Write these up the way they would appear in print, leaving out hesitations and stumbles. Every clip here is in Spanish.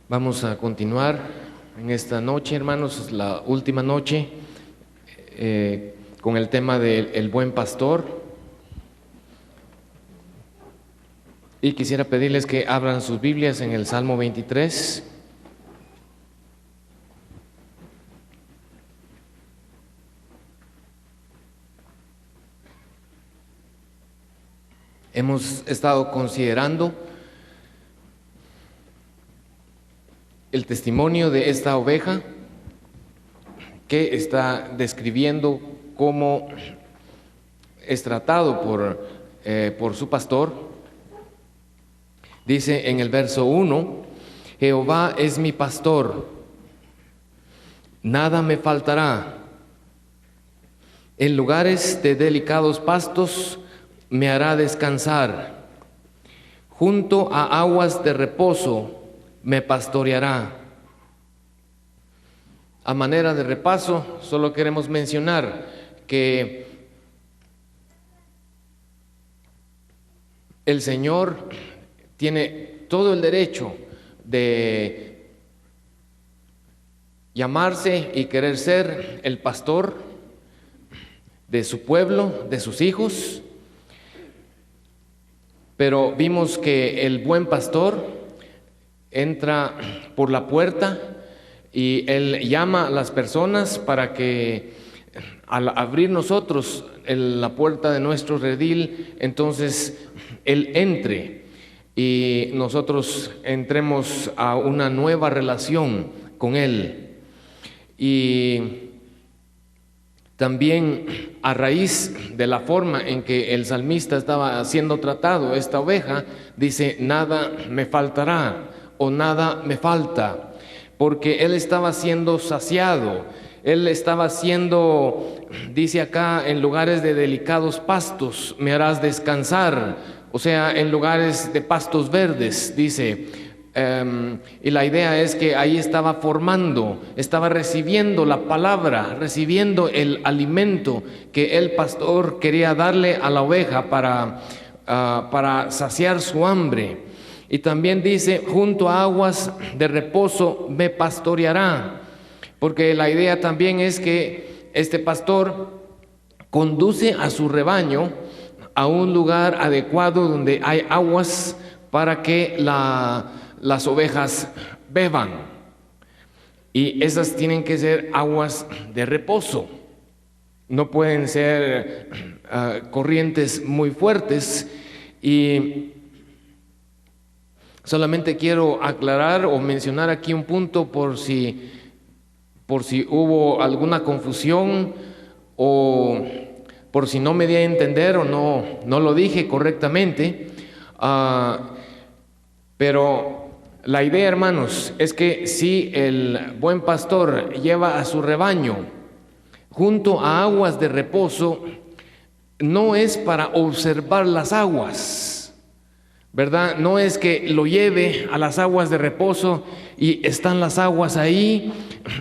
Vamos a continuar en esta noche, hermanos, es la última noche con el tema del buen pastor. Y quisiera pedirles que abran sus Biblias en el Salmo 23. Hemos estado considerando el testimonio de esta oveja que está describiendo cómo es tratado por su pastor. Dice en el verso 1: Jehová es mi pastor, nada me faltará. En lugares de delicados pastos me hará descansar. Junto a aguas de reposo me pastoreará. A manera de repaso, solo queremos mencionar que el Señor tiene todo el derecho de llamarse y querer ser el pastor de su pueblo, de sus hijos, pero vimos que el buen pastor entra por la puerta y Él llama a las personas para que al abrir nosotros la puerta de nuestro redil, entonces Él entre y nosotros entremos a una nueva relación con Él. Y también a raíz de la forma en que el salmista estaba siendo tratado, esta oveja, dice: nada me faltará o nada me falta, porque él estaba siendo saciado, él estaba siendo, dice acá, en lugares de delicados pastos me harás descansar, o sea, en lugares de pastos verdes, dice. Y la idea es que ahí estaba formando, estaba recibiendo la palabra, recibiendo el alimento que el pastor quería darle a la oveja para saciar su hambre. Y también dice: junto a aguas de reposo me pastoreará, porque la idea también es que este pastor conduce a su rebaño a un lugar adecuado donde hay aguas para que las ovejas beban, y esas tienen que ser aguas de reposo, no pueden ser corrientes muy fuertes. Y solamente quiero aclarar o mencionar aquí un punto por si hubo alguna confusión o por si no me di a entender o no lo dije correctamente, pero la idea, hermanos, es que si el buen pastor lleva a su rebaño junto a aguas de reposo, no es para observar las aguas, ¿verdad? No es que lo lleve a las aguas de reposo y están las aguas ahí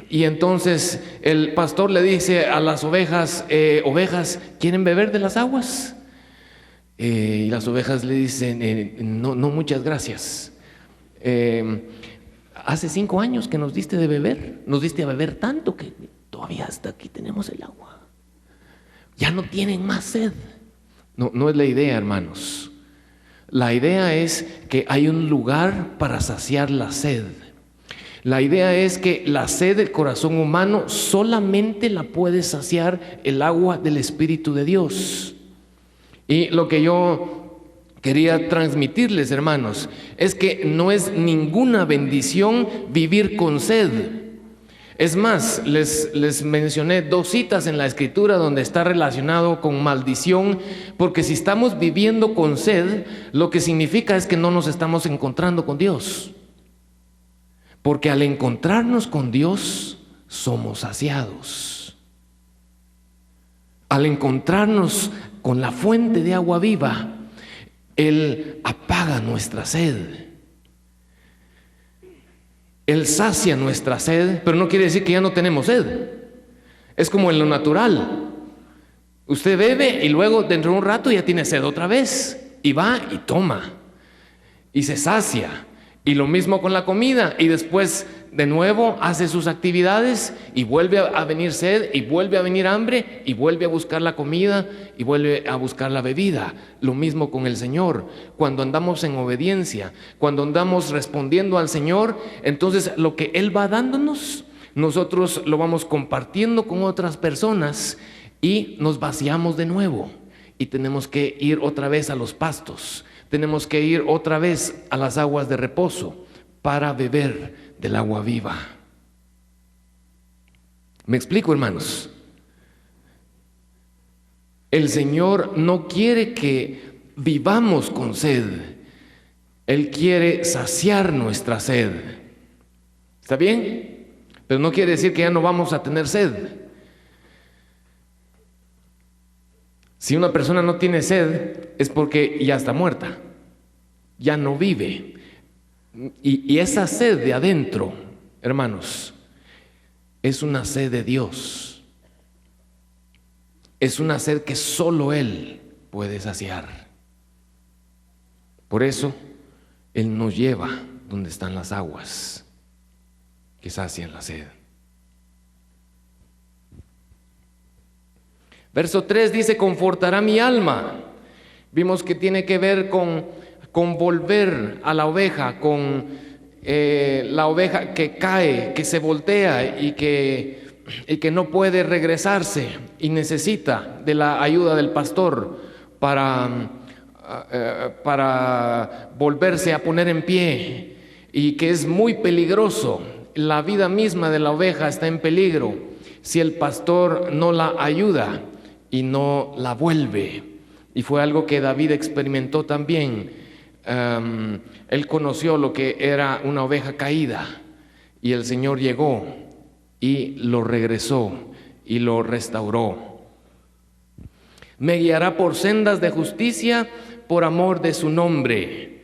y entonces el pastor le dice a las ovejas: ovejas, ¿quieren beber de las aguas? Y las ovejas le dicen: no, muchas gracias. Hace 5 años que nos diste de beber, nos diste a beber tanto que todavía hasta aquí tenemos el agua. Ya no tienen más sed. No es la idea, hermanos. La idea es que hay un lugar para saciar la sed. La idea es que la sed del corazón humano solamente la puede saciar el agua del Espíritu de Dios. Y lo que yo quería transmitirles, hermanos, es que no es ninguna bendición vivir con sed. Es más, les mencioné 2 citas en la Escritura donde está relacionado con maldición, porque si estamos viviendo con sed, lo que significa es que no nos estamos encontrando con Dios. Porque al encontrarnos con Dios, somos saciados. Al encontrarnos con la fuente de agua viva, Él apaga nuestra sed. Él sacia nuestra sed, pero no quiere decir que ya no tenemos sed. Es como en lo natural. Usted bebe y luego dentro de un rato ya tiene sed otra vez. Y va y toma. Y se sacia. Y lo mismo con la comida, y después de nuevo hace sus actividades y vuelve a venir sed y vuelve a venir hambre y vuelve a buscar la comida y vuelve a buscar la bebida. Lo mismo con el Señor. Cuando andamos en obediencia, cuando andamos respondiendo al Señor, entonces lo que Él va dándonos, nosotros lo vamos compartiendo con otras personas y nos vaciamos de nuevo y tenemos que ir otra vez a los pastos. Tenemos que ir otra vez a las aguas de reposo para beber del agua viva. ¿Me explico, hermanos? El Señor no quiere que vivamos con sed. Él quiere saciar nuestra sed. ¿Está bien? Pero no quiere decir que ya no vamos a tener sed. Si una persona no tiene sed, es porque ya está muerta, ya no vive. Y esa sed de adentro, hermanos, es una sed de Dios. Es una sed que solo Él puede saciar. Por eso, Él nos lleva donde están las aguas que sacian la sed. Verso 3 dice: confortará mi alma. Vimos que tiene que ver con volver a la oveja, con la oveja que cae, que se voltea y que no puede regresarse y necesita de la ayuda del pastor para volverse a poner en pie, y que es muy peligroso. La vida misma de la oveja está en peligro si el pastor no la ayuda y no la vuelve. Y fue algo que David experimentó también. Él conoció lo que era una oveja caída, y el Señor llegó y lo regresó y lo restauró. Me guiará por sendas de justicia por amor de su nombre.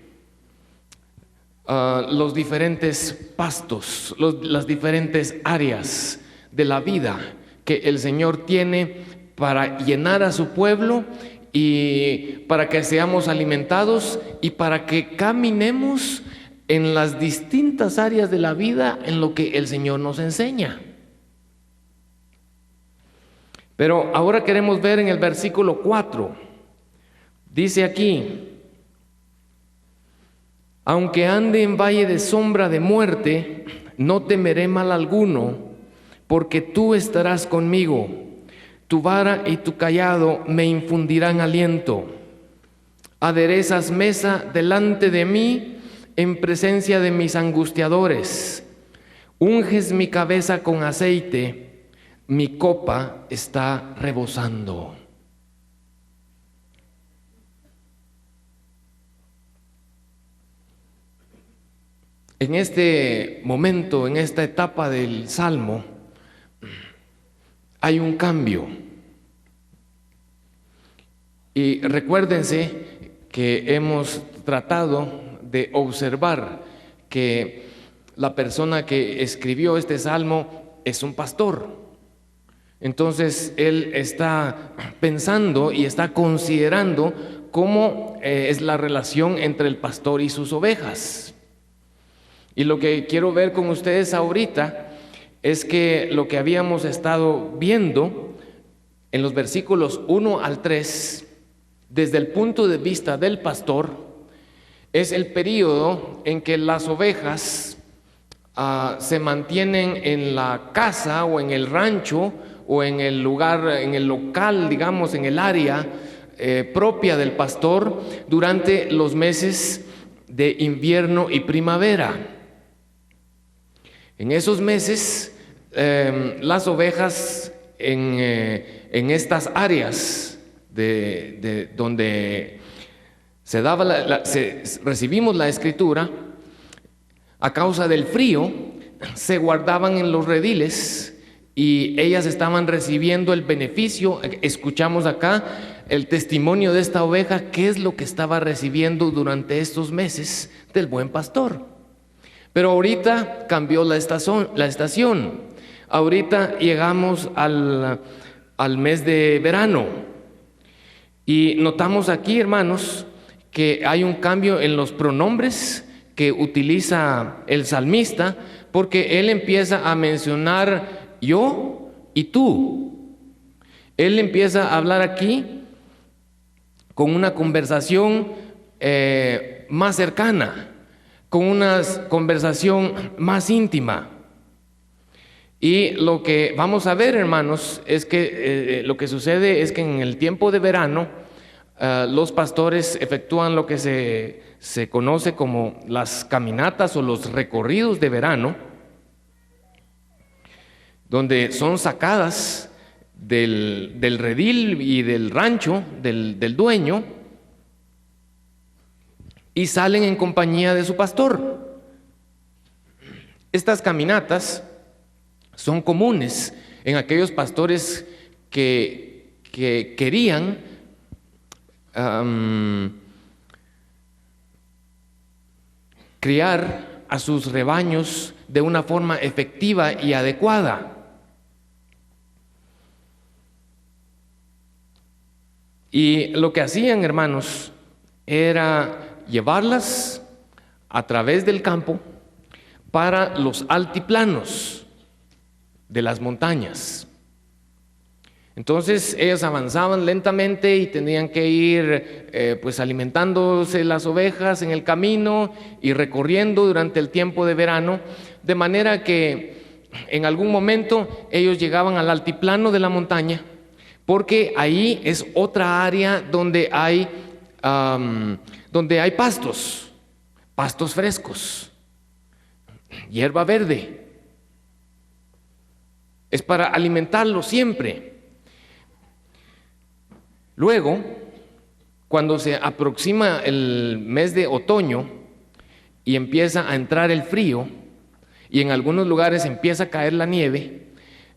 Los diferentes pastos, las diferentes áreas de la vida que el Señor tiene para llenar a su pueblo y para que seamos alimentados y para que caminemos en las distintas áreas de la vida en lo que el Señor nos enseña. Pero ahora queremos ver en el versículo 4. Dice aquí: aunque ande en valle de sombra de muerte, no temeré mal alguno, porque tú estarás conmigo. Tu vara y tu cayado me infundirán aliento. Aderezas mesa delante de mí en presencia de mis angustiadores. Unges mi cabeza con aceite, mi copa está rebosando. En este momento, en esta etapa del Salmo, hay un cambio. Y recuérdense que hemos tratado de observar que la persona que escribió este salmo es un pastor. Entonces él está pensando y está considerando cómo es la relación entre el pastor y sus ovejas. Y lo que quiero ver con ustedes ahorita es que lo que habíamos estado viendo en los versículos 1 al 3, desde el punto de vista del pastor, es el periodo en que las ovejas se mantienen en la casa o en el rancho o en el lugar, en el local, digamos, en el área propia del pastor durante los meses de invierno y primavera. En esos meses, las ovejas en estas áreas de donde recibimos la escritura, a causa del frío, se guardaban en los rediles y ellas estaban recibiendo el beneficio. Escuchamos acá el testimonio de esta oveja, qué es lo que estaba recibiendo durante estos meses del buen pastor. Pero ahorita cambió la estación. Ahorita llegamos al mes de verano y notamos aquí, hermanos, que hay un cambio en los pronombres que utiliza el salmista, porque él empieza a mencionar yo y tú. Él empieza a hablar aquí con una conversación más cercana, con una conversación más íntima. Y lo que vamos a ver, hermanos, es que lo que sucede es que en el tiempo de verano los pastores efectúan lo que se conoce como las caminatas o los recorridos de verano, donde son sacadas del redil y del rancho del dueño y salen en compañía de su pastor. Estas caminatas son comunes en aquellos pastores que querían criar a sus rebaños de una forma efectiva y adecuada. Y lo que hacían, hermanos, era llevarlas a través del campo para los altiplanos de las montañas. Entonces ellos avanzaban lentamente y tenían que ir pues alimentándose las ovejas en el camino y recorriendo durante el tiempo de verano, de manera que en algún momento ellos llegaban al altiplano de la montaña, porque ahí es otra área donde hay pastos frescos, hierba verde. Es para alimentarlo siempre. Luego, cuando se aproxima el mes de otoño y empieza a entrar el frío y en algunos lugares empieza a caer la nieve,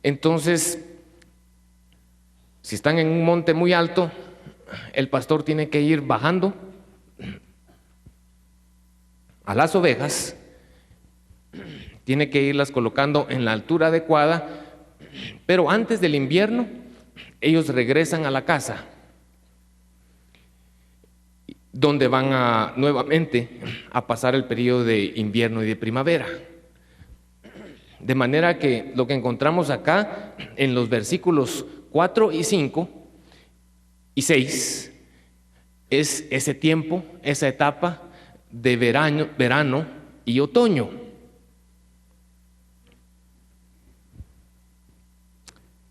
entonces, si están en un monte muy alto, el pastor tiene que ir bajando a las ovejas, tiene que irlas colocando en la altura adecuada. Pero antes del invierno, ellos regresan a la casa, donde van nuevamente a pasar el periodo de invierno y de primavera. De manera que lo que encontramos acá en los versículos 4 y 5 y 6 es ese tiempo, esa etapa de verano y otoño.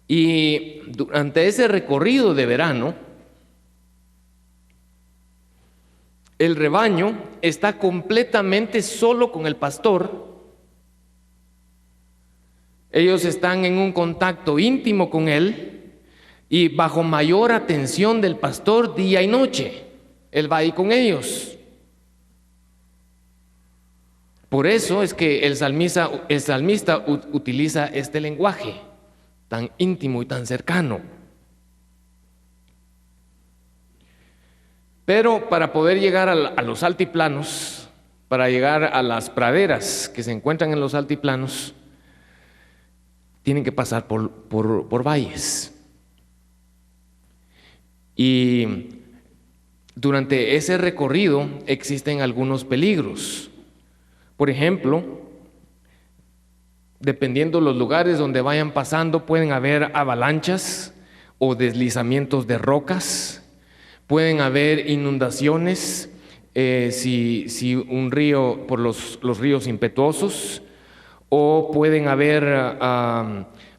Y durante ese recorrido de verano, el rebaño está completamente solo con el pastor. Ellos están en un contacto íntimo con él y bajo mayor atención del pastor día y noche. Él va ahí con ellos. Por eso es que el salmista utiliza este lenguaje tan íntimo y tan cercano. Pero para poder llegar a los altiplanos, para llegar a las praderas que se encuentran en los altiplanos, tienen que pasar por valles. Y durante ese recorrido existen algunos peligros. Por ejemplo, dependiendo de los lugares donde vayan pasando, pueden haber avalanchas o deslizamientos de rocas, pueden haber inundaciones, si un río, por los ríos impetuosos, o pueden haber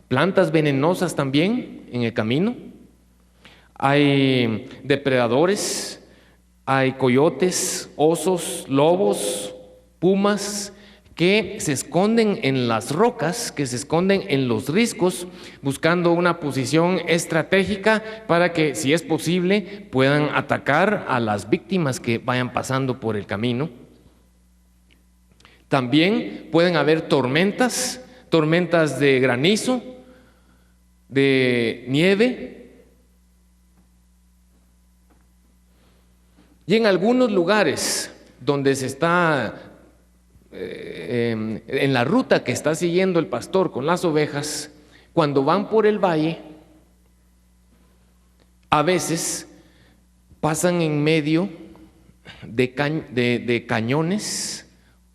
plantas venenosas también en el camino. Hay depredadores, hay coyotes, osos, lobos, pumas, que se esconden en las rocas, que se esconden en los riscos, buscando una posición estratégica para que, si es posible, puedan atacar a las víctimas que vayan pasando por el camino. También pueden haber tormentas de granizo, de nieve. Y en algunos lugares donde se está en la ruta que está siguiendo el pastor con las ovejas, cuando van por el valle, a veces pasan en medio de cañones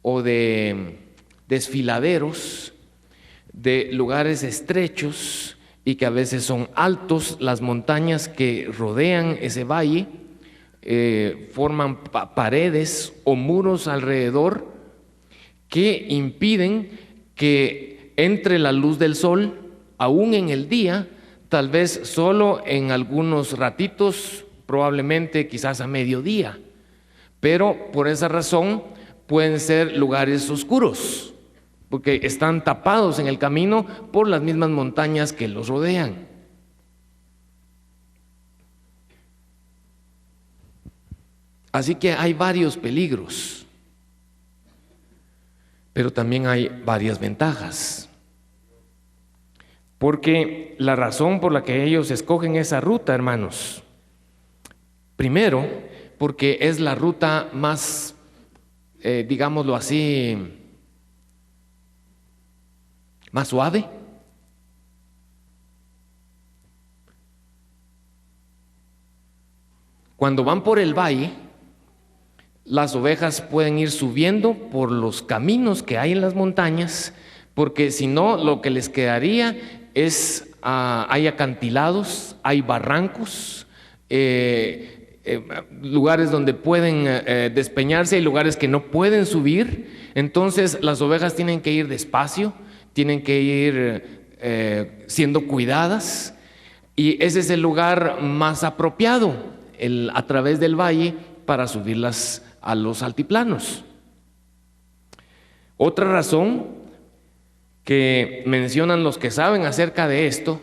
o de desfiladeros, de lugares estrechos y que a veces son altos. Las montañas que rodean ese valle forman paredes o muros alrededor que impiden que entre la luz del sol, aún en el día, tal vez solo en algunos ratitos, probablemente quizás a mediodía, pero por esa razón pueden ser lugares oscuros, porque están tapados en el camino por las mismas montañas que los rodean. Así que hay varios peligros, pero también hay varias ventajas. Porque la razón por la que ellos escogen esa ruta, hermanos, primero, porque es la ruta más, digámoslo así, más suave. Cuando van por el valle, las ovejas pueden ir subiendo por los caminos que hay en las montañas, porque si no, lo que les quedaría es, hay acantilados, hay barrancos, lugares donde pueden despeñarse, hay lugares que no pueden subir. Entonces las ovejas tienen que ir despacio, tienen que ir siendo cuidadas, y ese es el lugar más apropiado, a través del valle, para subirlas a los altiplanos. Otra razón que mencionan los que saben acerca de esto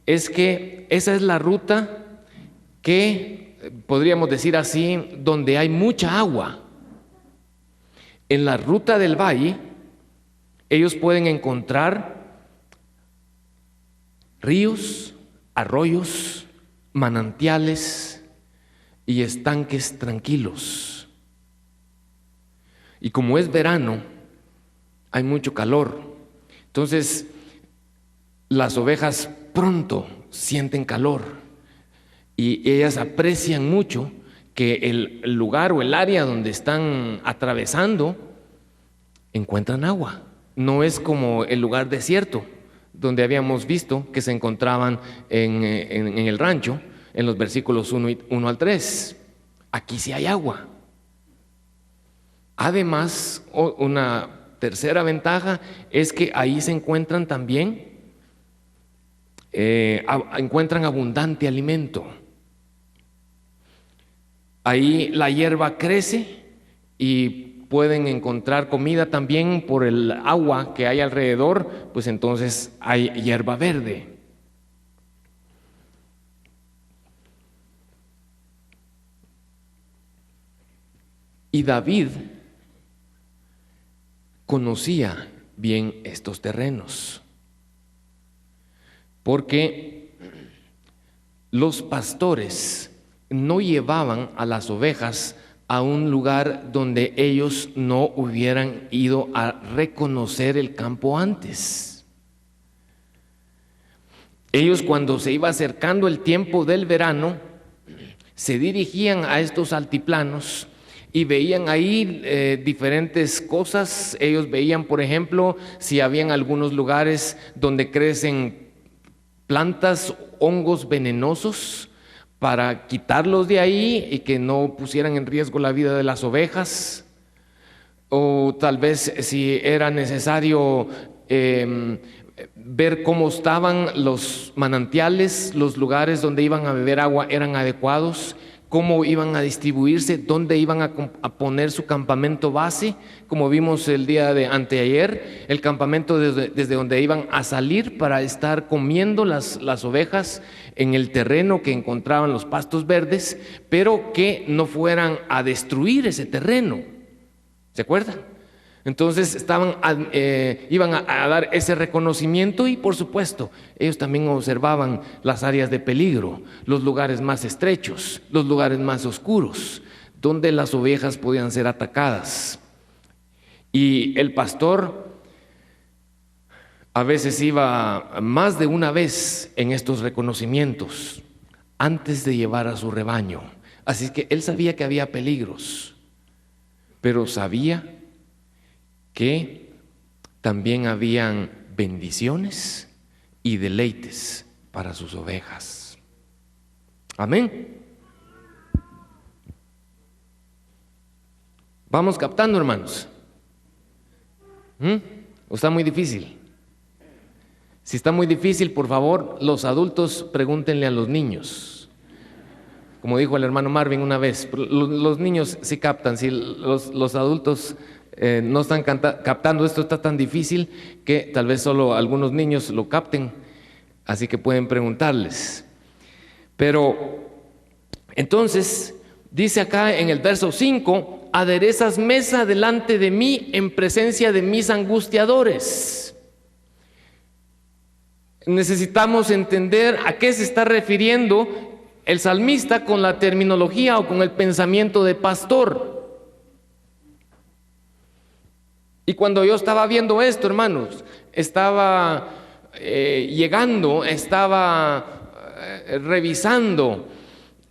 es que esa es la ruta que, podríamos decir así, donde hay mucha agua. En la ruta del valle ellos pueden encontrar ríos, arroyos, manantiales y estanques tranquilos. Y como es verano, hay mucho calor. Entonces, las ovejas pronto sienten calor y ellas aprecian mucho que el lugar o el área donde están atravesando encuentran agua. No es como el lugar desierto donde habíamos visto que se encontraban en el rancho, en los versículos 1 al 3. Aquí sí hay agua. Además, una tercera ventaja es que ahí se encuentran también, encuentran abundante alimento. Ahí la hierba crece y pueden encontrar comida también por el agua que hay alrededor, pues entonces hay hierba verde. Y David conocía bien estos terrenos, porque los pastores no llevaban a las ovejas a un lugar donde ellos no hubieran ido a reconocer el campo antes. Ellos, cuando se iba acercando el tiempo del verano, se dirigían a estos altiplanos y veían ahí diferentes cosas. Ellos veían, por ejemplo, si habían algunos lugares donde crecen plantas, hongos venenosos, para quitarlos de ahí y que no pusieran en riesgo la vida de las ovejas. O tal vez si era necesario ver cómo estaban los manantiales, los lugares donde iban a beber agua eran adecuados, cómo iban a distribuirse, dónde iban a poner su campamento base, como vimos el día de anteayer, el campamento desde donde iban a salir para estar comiendo las ovejas en el terreno que encontraban los pastos verdes, pero que no fueran a destruir ese terreno. ¿Se acuerdan? Entonces iban a dar ese reconocimiento y, por supuesto, ellos también observaban las áreas de peligro, los lugares más estrechos, los lugares más oscuros, donde las ovejas podían ser atacadas. Y el pastor a veces iba más de una vez en estos reconocimientos antes de llevar a su rebaño. Así que él sabía que había peligros, pero sabía que también habían bendiciones y deleites para sus ovejas. Amén. Vamos captando, hermanos. ¿O está muy difícil? Si está muy difícil, por favor, los adultos pregúntenle a los niños. Como dijo el hermano Marvin una vez, los niños sí captan, si los adultos no están captando, esto está tan difícil que tal vez solo algunos niños lo capten, así que pueden preguntarles. Pero entonces dice acá en el verso 5: aderezas mesa delante de mí en presencia de mis angustiadores. Necesitamos entender a qué se está refiriendo el salmista con la terminología o con el pensamiento de pastor. Y cuando yo estaba viendo esto, hermanos, estaba revisando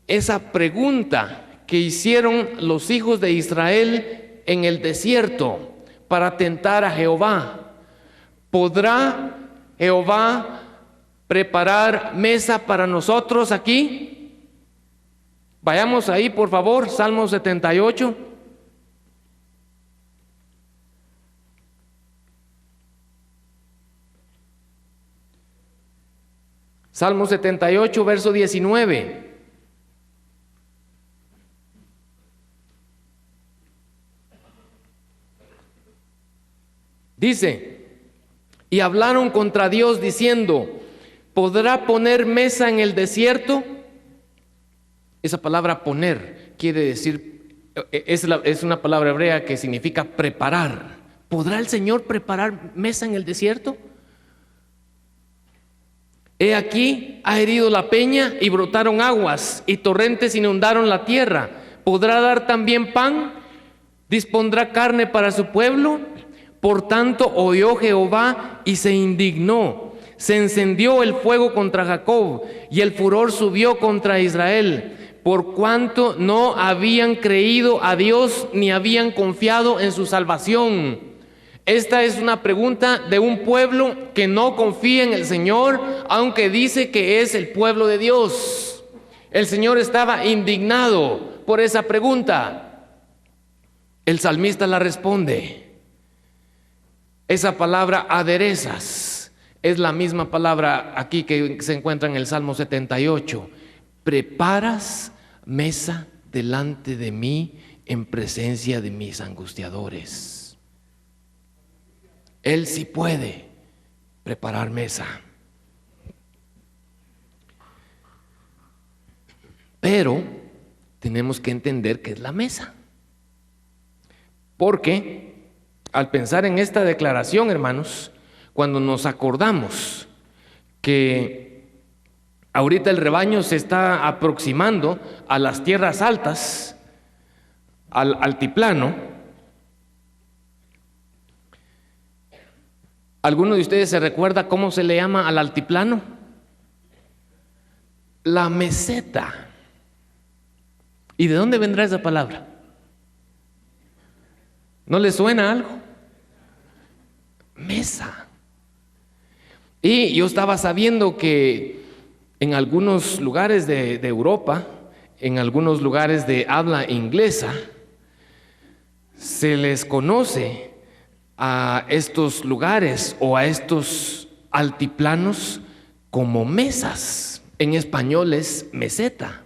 esa pregunta que hicieron los hijos de Israel en el desierto para tentar a Jehová. ¿Podrá Jehová preparar mesa para nosotros aquí? Vayamos ahí, por favor, Salmo 78. Salmo 78, verso 19. Dice: y hablaron contra Dios diciendo: ¿podrá poner mesa en el desierto? Esa palabra poner quiere decir, es una palabra hebrea que significa preparar. ¿Podrá el Señor preparar mesa en el desierto? He aquí, ha herido la peña y brotaron aguas, y torrentes inundaron la tierra. ¿Podrá dar también pan? ¿Dispondrá carne para su pueblo? Por tanto oyó Jehová y se indignó. Se encendió el fuego contra Jacob y el furor subió contra Israel, por cuanto no habían creído a Dios ni habían confiado en su salvación. Esta es una pregunta de un pueblo que no confía en el Señor, aunque dice que es el pueblo de Dios. El Señor estaba indignado por esa pregunta. El salmista la responde. Esa palabra aderezas es la misma palabra aquí que se encuentra en el Salmo 78. Preparas mesa delante de mí en presencia de mis angustiadores. Él sí puede preparar mesa. Pero tenemos que entender qué es la mesa. Porque al pensar en esta declaración, hermanos, cuando nos acordamos que ahorita el rebaño se está aproximando a las tierras altas, al altiplano, ¿alguno de ustedes se recuerda cómo se le llama al altiplano? La meseta. ¿Y de dónde vendrá esa palabra? ¿No le suena algo? Mesa. Y yo estaba sabiendo que en algunos lugares de Europa, en algunos lugares de habla inglesa, se les conoce a estos lugares o a estos altiplanos como mesas. En español es meseta.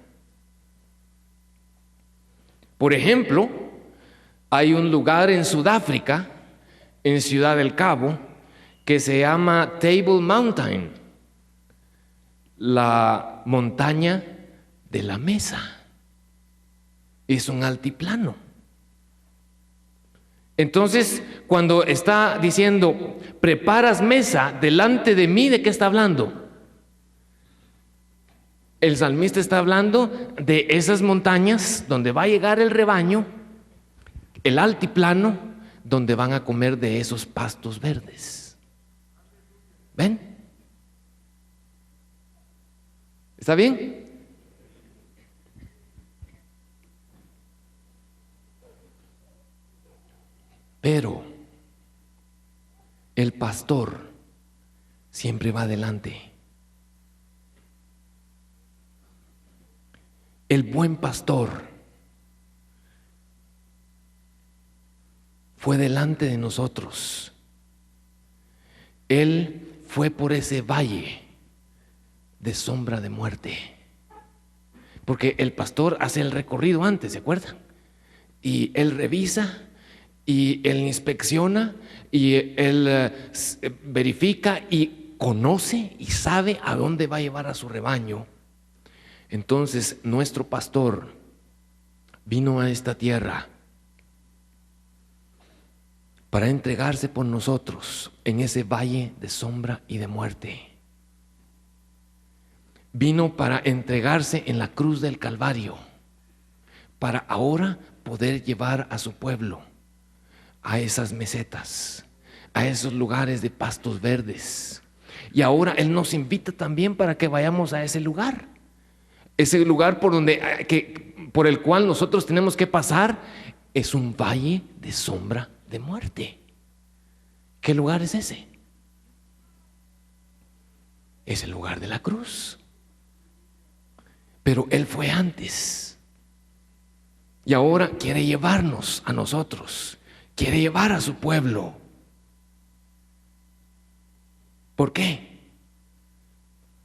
Por ejemplo, hay un lugar en Sudáfrica, en Ciudad del Cabo, que se llama Table Mountain, la montaña de la mesa. Es un altiplano. Entonces, cuando está diciendo, preparas mesa delante de mí, ¿de qué está hablando? El salmista está hablando de esas montañas donde va a llegar el rebaño, el altiplano, donde van a comer de esos pastos verdes. ¿Ven? ¿Está bien? Pero El pastor siempre va adelante. El buen pastor fue delante de nosotros. Él fue por ese valle de sombra de muerte. Porque el pastor hace el recorrido antes, ¿se acuerdan? Y él revisa, y él inspecciona, y él verifica y conoce y sabe a dónde va a llevar a su rebaño. Entonces nuestro pastor vino a esta tierra para entregarse por nosotros en ese valle de sombra y de muerte. Vino para entregarse en la cruz del Calvario, para ahora poder llevar a su pueblo a esas mesetas, a esos lugares de pastos verdes. Y ahora Él nos invita también para que vayamos a ese lugar por el cual nosotros tenemos que pasar. Es un valle de sombra de muerte. ¿Qué lugar es ese? Es el lugar de la cruz. Pero Él fue antes. Y ahora quiere llevarnos a nosotros. Quiere llevar a su pueblo. ¿Por qué?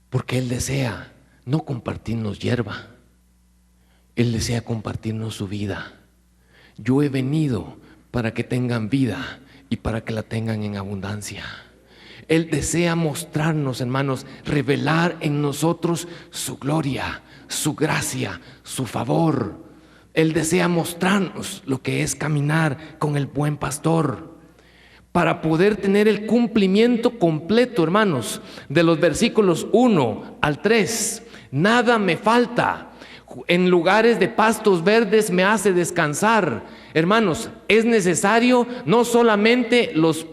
Porque Él desea no compartirnos hierba. Él desea compartirnos su vida. Yo he venido para que tengan vida y para que la tengan en abundancia. Él desea mostrarnos, hermanos, revelar en nosotros su gloria, su gracia, su favor. Él desea mostrarnos lo que es caminar con el buen pastor, para poder tener el cumplimiento completo, hermanos, de los versículos 1 al 3. Nada me falta. En lugares de pastos verdes me hace descansar. Hermanos, es necesario no solamente los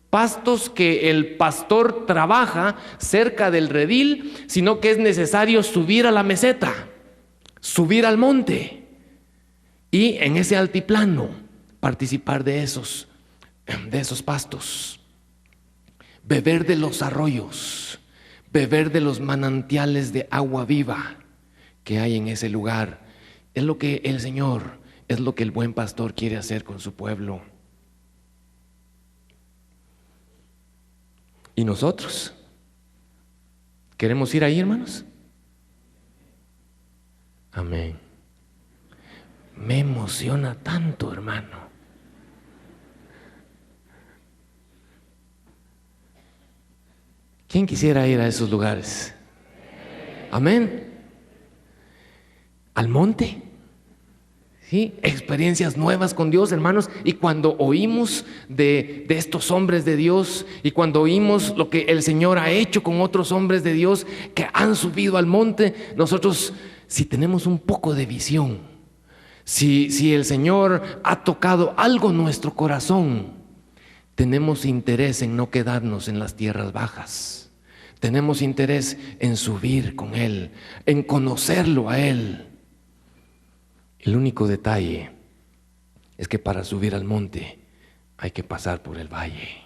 pastos que el pastor trabaja cerca del redil, sino que es necesario subir a la meseta, subir al monte y en ese altiplano participar de esos pastos, beber de los arroyos, beber de los manantiales de agua viva que hay en ese lugar. Es lo que el Señor, es lo que el buen pastor quiere hacer con su pueblo. ¿Y nosotros? ¿Queremos ir ahí, hermanos? Amén. Me emociona tanto, hermano. ¿Quién quisiera ir a esos lugares? Amén. Al monte. ¿Sí? Experiencias nuevas con Dios, hermanos. Y cuando oímos de estos hombres de Dios, y cuando oímos lo que el Señor ha hecho con otros hombres de Dios que han subido al monte, nosotros, si tenemos un poco de visión, si el Señor ha tocado algo en nuestro corazón, tenemos interés en no quedarnos en las tierras bajas. Tenemos interés en subir con Él, en conocerlo a Él. El único detalle es que para subir al monte hay que pasar por el valle.